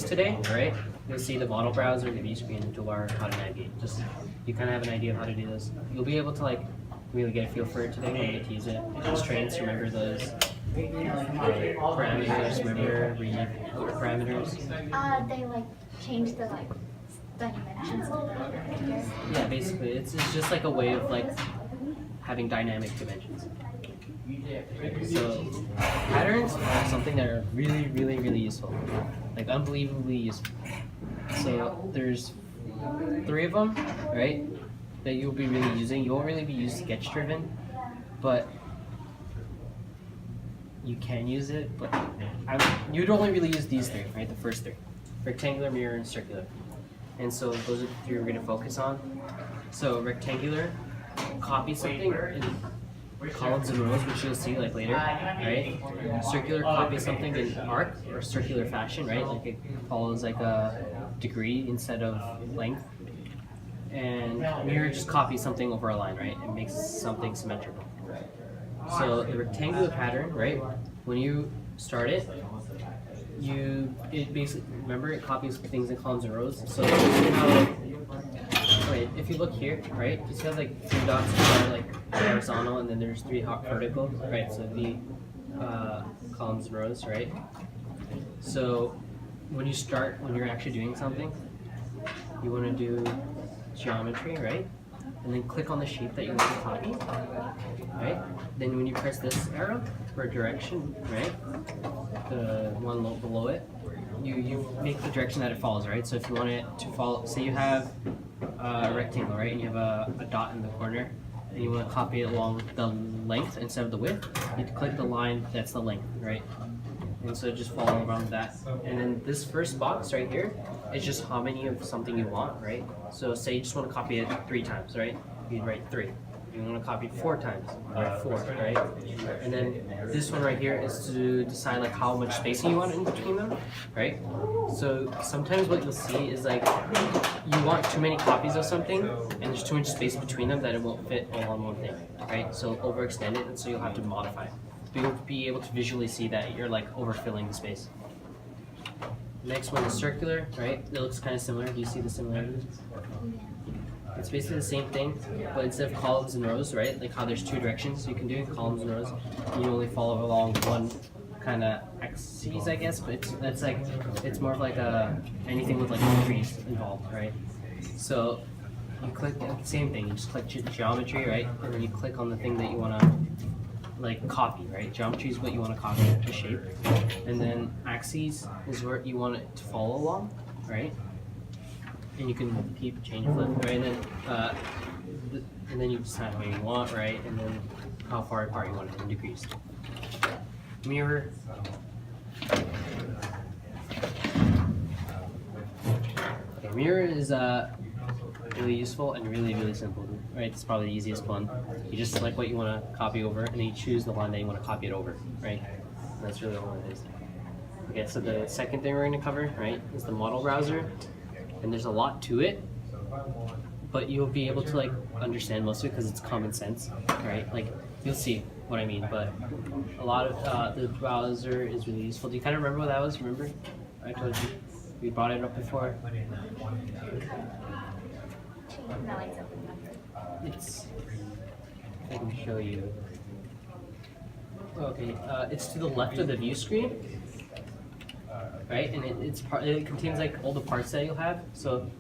today, right? You'll see the model browser, the view screen, the toolbar, how to navigate. Just you kind of have an idea of how to do this. You'll be able to like really get a feel for it today when you get to use it. Constraints, remember those. Parameters, remember read parameters. They like change the like dimensions of the figure. Yeah, basically, it's just like a way of like having dynamic dimensions. So patterns are something that are really useful, like unbelievably useful. So there's 3 of them, right? That you'll be really using. You won't really be used sketch driven, but you can use it. But you'd only really use these 3, right? The first 3: rectangular, mirror, and circular. And so those are the 3 we're going to focus on. So rectangular, copy something in columns and rows, which you'll see like later, right? Circular, copy something in arc or circular fashion, right? Like it follows like a degree instead of length. And mirror just copies something over a line, right? It makes something symmetrical. So the rectangular pattern, right? When you start it, it basically, remember, it copies things in columns and rows. So you see how, wait, if you look here, right, you see how like 3 dots are like horizontal and then there's 3 vertical, right? So the columns and rows, right? So when you're actually doing something, you want to do geometry, right? And then click on the shape that you want to copy, right? Then when you press this arrow for direction, right? The one below it, you make the direction that it follows, right? So if you want it to follow, say you have a rectangle, right? And you have a dot in the corner, and you want to copy it along the length instead of the width, you click the line that's the length, right? And so just follow around that. And then this first box right here is just how many of something you want, right? So say you just want to copy it 3 times, right? You'd write 3. You want to copy it 4 times, write 4, right? And then this one right here is to decide like how much spacing you want in between them, right? So sometimes what you'll see is like you want too many copies of something and there's too much space between them that it won't fit all on one thing, right? So overextend it, and so you'll have to modify it. You'll be able to visually see that you're like overfilling the space. Next one is circular, right? It looks kind of similar. Do you see the similarities? It's basically the same thing, but instead of columns and rows, right? Like how there's 2 directions you can do, columns and rows. You only follow along one kind of axis, I guess. But it's more of like anything with like trees involved, right? So you click the same thing. You just click geometry, right? And then you click on the thing that you want to like copy, right? Geometry is what you want to copy to shape, and then axes is where you want it to follow along, right? And you can keep, change, flip, right? And then you decide what you want, right? And then how far apart you want it in degrees. Mirror. Okay, mirror is really useful and really simple, right? It's probably the easiest one. You just select what you want to copy over, and then you choose the line that you want to copy it over, right? And that's really all it is. Okay, so the second thing we're going to cover, right, is the model browser, and there's a lot to it, but you'll be able to like understand most of it because it's common sense, right? Like you'll see what I mean, but a lot of the browser is really useful. Do you kind of remember what that was? Remember? I told you we brought it up before. It's, I can show you. Okay, it's to the left of the view screen, right? And it contains like all the parts that you'll have. So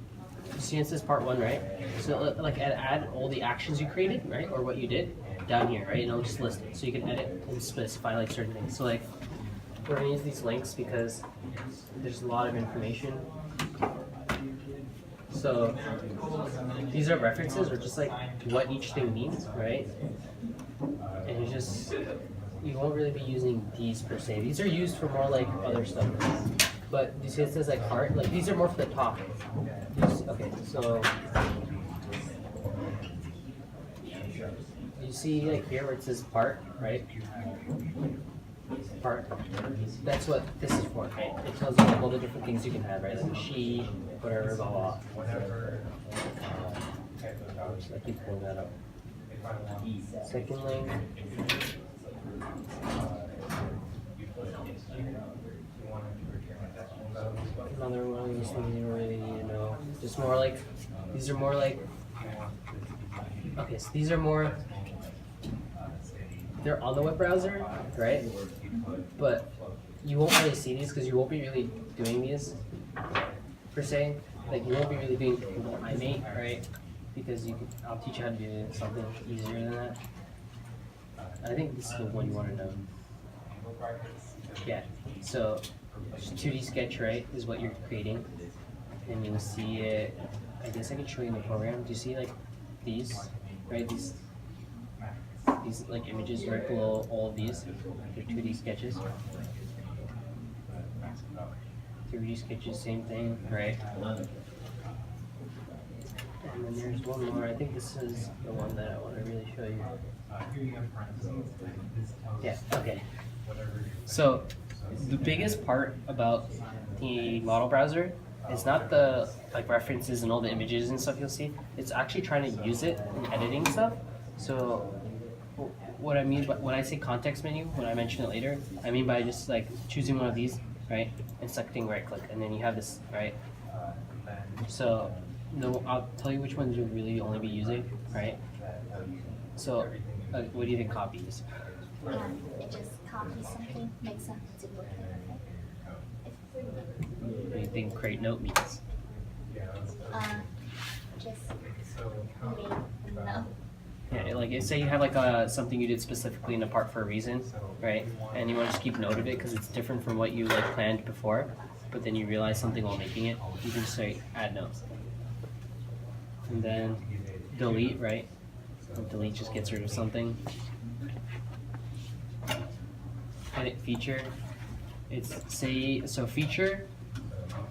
you see, it says part 1, right? So like add all the actions you created, right, or what you did down here, right? And I'll just list it, so you can edit and specify like certain things. So like we're gonna use these links because there's a lot of information. So these are references, or just like what each thing means, right? And you won't really be using these per se. These are used for more like other stuff. But you see it says like heart, like these are more for the top. Okay, so you see like here where it says part, right? Part. That's what this is for, right? It tells you like all the different things you can have, right? Like a sheet, whatever, blah blah. I keep pulling that up. Second link. Another one of these things you don't really need to know. Just more like, these are more like, okay, so these are more, they're on the web browser, right? But you won't really see these because you won't be really doing these, per se. Like, you won't be really doing iMate, right? Because I'll teach you how to do something easier than that. I think this is the one you want to know. Yeah, so 2D sketch, right, is what you're creating. And you'll see it, I guess I can show you in the program. Do you see like these, right? These like images right below all of these. They're 2D sketches. 3D sketches, same thing, right? And then there's one more. I think this is the one that I want to really show you. Yeah, okay. So the biggest part about the model browser is not the like references and all the images and stuff you'll see. It's actually trying to use it in editing stuff. So what I mean when I say context menu, when I mention it later, I mean by just like choosing one of these, right, and selecting right click, and then you have this, right? So no, I'll tell you which ones you'll really only be using, right? So what do you think copy is? It just copies something, makes a duplicate of it. What do you think create note means? Just make a note. Yeah, like say you have like something you did specifically in a part for a reason, right? And you want to just keep note of it because it's different from what you like planned before, but then you realize something while making it. You can just say add notes, and then delete, right? And delete just gets rid of something. Edit feature. It's so feature.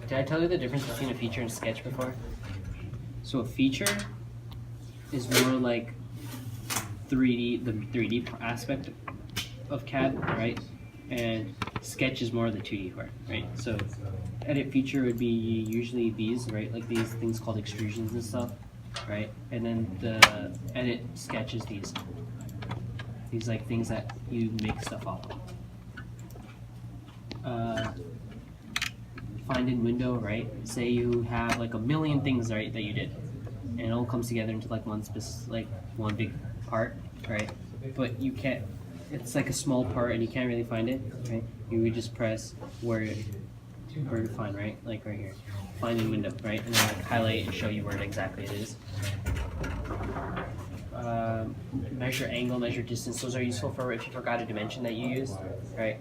Did I tell you the difference between a feature and sketch before? So a feature is more like 3D, the 3D aspect of CAD, right? And sketch is more of the 2D part, right? So edit feature would be usually these, right? Like these things called extrusions and stuff, right? And then the edit sketch is these like things that you make stuff off of. Find in window, right? Say you have like a million things, right, that you did, and it all comes together into like one big part, right? But you can't. It's like a small part, and you can't really find it, right? You would just press where to find, right? Like right here, find in window, right? And then like highlight and show you where exactly it is. Measure angle, measure distance. Those are useful for if you forgot a dimension that you used, right?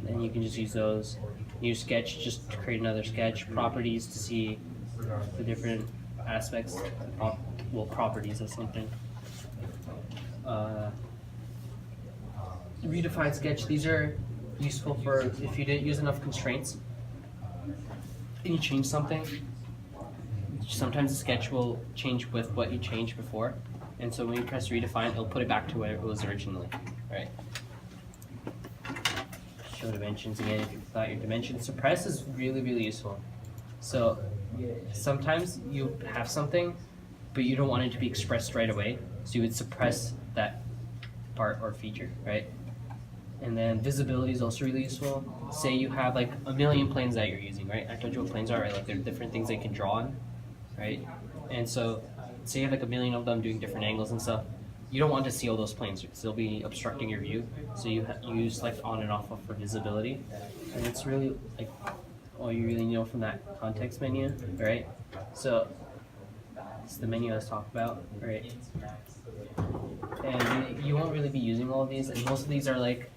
Then you can just use those. Use sketch just to create another sketch. Properties to see the different aspects, properties of something. Redefine sketch. These are useful for if you didn't use enough constraints and you change something. Sometimes the sketch will change with what you changed before, and so when you press redefine, it'll put it back to where it was originally, right? Show dimensions again if you forgot your dimensions. Suppress is really, really useful. So sometimes you have something, but you don't want it to be expressed right away, so you would suppress that part or feature, right? And then visibility is also really useful. Say you have like a million planes that you're using, right? I told you what planes are, right? Like they're different things they can draw on, right? And so say you have like a million of them doing different angles and stuff. You don't want to see all those planes because they'll be obstructing your view. So you select on and off for visibility, and it's really like all you really know from that context menu, right? So it's the menu I was talking about, right? And you won't really be using all of these, and most of these are like,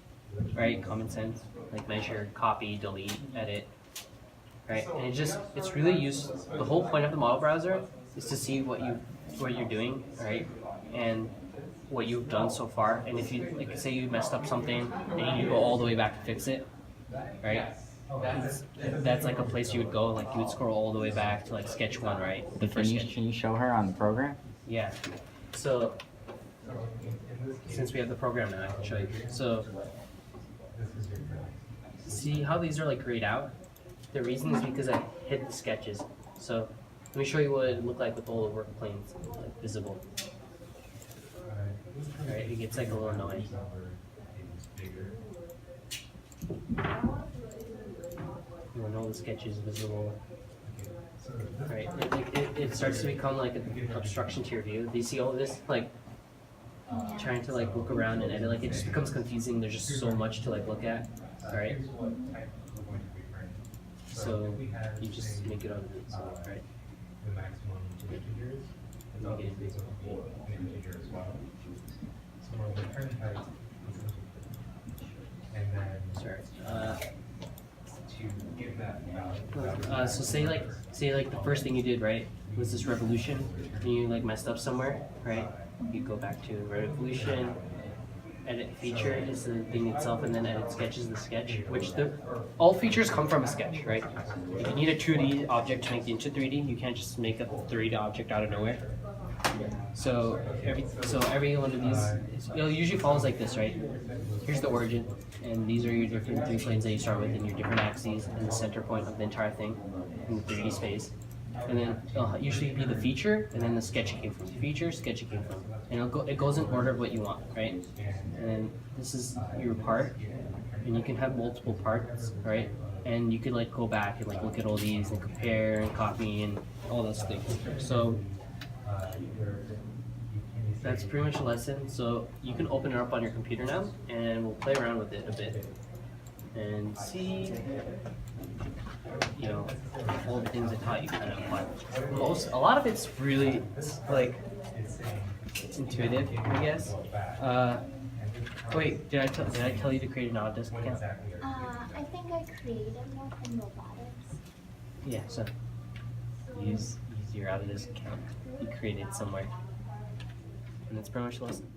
right, common sense, like measure, copy, delete, edit, right? And it's really useful. The whole point of the model browser is to see what you're doing, right? And what you've done so far, and if you like say you messed up something and you go all the way back to fix it, right? That's like a place you would go, like you would scroll all the way back to like sketch 1, right? The first sketch. Can you show her on the program? Yeah. So since we have the program now, I can show you. So see how these are like grayed out? The reason is because I hid the sketches. So let me show you what it looked like with all the work planes like visible. Alright, it gets like a little annoying. when all the sketch is visible. Right, it starts to become like an obstruction to your view. Do you see all of this? Like, trying to like look around and edit, like it just becomes confusing. There's just so much to like look at. Alright? So, you just make it on the so, right? Sorry. So say like the first thing you did, right, was this revolution, and you like messed up somewhere, right? You go back to revolution, edit feature is the thing itself, and then edit sketch is the sketch, which all features come from a sketch, right? If you need a 2D object to make it into 3D, you can't just make a 3D object out of nowhere. So every one of these, it usually follows like this, right? Here's the origin, and these are your different 3 planes that you start with, and your different axes, and the center point of the entire thing in the 3D space. And then it'll usually be the feature, and then the sketch it came from. Feature, sketch it came from, and it goes in order of what you want, right? And then this is your part, and you can have multiple parts, right? And you could like go back and like look at all these and compare and copy and all those things. So that's pretty much a lesson. So you can open it up on your computer now, and we'll play around with it a bit and see, you know, all the things I taught you kind of apply. A lot of it's really like intuitive, I guess. Wait, did I tell you to create an Autodesk account? I think I created one in robotics. Yeah, so use your Autodesk account you created somewhere. And that's pretty much the lesson.